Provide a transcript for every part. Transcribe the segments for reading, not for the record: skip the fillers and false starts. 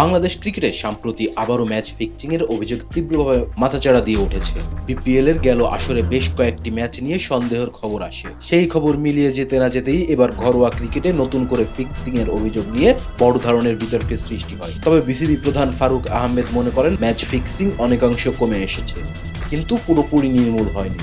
বাংলাদেশ ক্রিকেটে সম্প্রতি আবারও ম্যাচ ফিক্সিং এর অভিযোগ তীব্রভাবে মাথাচাড়া দিয়ে উঠেছে। বিপিএল এর গেল আসরে বেশ কয়েকটি ম্যাচ নিয়ে সন্দেহের খবর আসে। সেই খবর মিলিয়ে যেতে না যেতেই এবার ঘরোয়া ক্রিকেটে নতুন করে ফিক্সিং এর অভিযোগ নিয়ে বড় ধরনের বিতর্কের সৃষ্টি হয়। তবে বিসিবি প্রধান ফারুক আহমেদ মনে করেন ম্যাচ ফিক্সিং অনেকাংশ কমে এসেছে, কিন্তু পুরোপুরি নির্মূল হয়নি।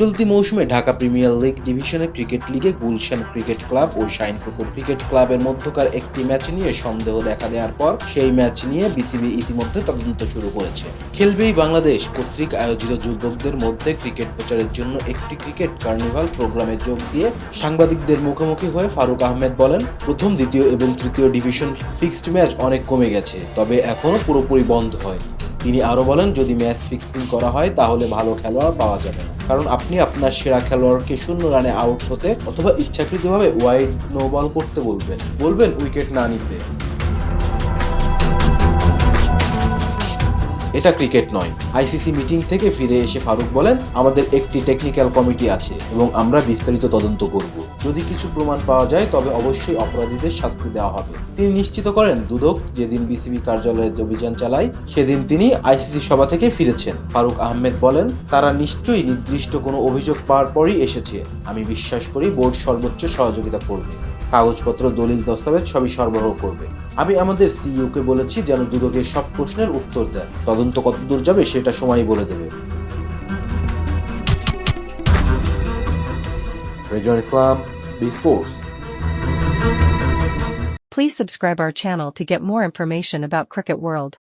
চলতি মৌসুমে ঢাকা প্রিমিয়ার লিগ ডিভিশনের ক্রিকেট লিগে গুলশান ক্রিকেট ক্লাব ও শাইনপুকুর ক্রিকেট ক্লাবের মধ্যকার একটি ম্যাচ নিয়ে সন্দেহ দেখা দেওয়ার পর সেই ম্যাচ নিয়ে বিসিবি ইতিমধ্যে তদন্ত শুরু করেছে। খেলবেই বাংলাদেশ কর্তৃক আয়োজিত যুবকদের মধ্যে ক্রিকেট প্রচারের জন্য একটি ক্রিকেট কার্নিভাল প্রোগ্রামে যোগ দিয়ে সাংবাদিকদের মুখোমুখি হয়ে ফারুক আহমেদ বলেন, প্রথম, দ্বিতীয় এবং তৃতীয় ডিভিশন ফিক্সড ম্যাচ অনেক কমে গেছে, তবে এখনো পুরোপুরি বন্ধ হয়নি। তিনি আরো বলেন, যদি ম্যাচ ফিক্সিং করা হয় তাহলে ভালো খেলোয়াড় পাওয়া যাবে না, কারণ আপনি আপনার সেরা খেলোয়াড়কে 0 রানে আউট হতে অথবা ইচ্ছাকৃতভাবে ওয়াইড নো বল করতে বলবেন উইকেট না নিতে। এটা ক্রিকেট নয়। আইসিসি মিটিং থেকে ফিরে এসে ফারুক বলেন, আমাদের একটি টেকনিক্যাল কমিটি আছে এবং আমরা বিস্তারিত তদন্ত করব। যদি কিছু প্রমাণ পাওয়া যায় তবে অবশ্যই অপরাধীদের শাস্তি দেওয়া হবে। তিনি নিশ্চিত করেন, দুদক যেদিন বিসিবি কার্যালয়ে অভিযান চালায় সেদিন তিনি আইসিসি সভা থেকে ফিরেছেন। ফারুক আহমেদ বলেন, তারা নিশ্চয়ই নির্দিষ্ট কোনো অভিযোগ পাওয়ার পরই এসেছে। আমি বিশ্বাস করি বোর্ড সর্বোচ্চ সহযোগিতা করবে, কাগজপত্র, দলিল, দস্তাবেজ সবই সরবরাহ করবে। আমি আমাদের সিইওকে বলেছি যেন দুদকের সব প্রশ্নের উত্তর দেন। তদন্ত কতদূর যাবে সেটা সময়ই বলে দেবে। Rezwan Islam, B sports. Please subscribe our channel to get more information about Cricket World.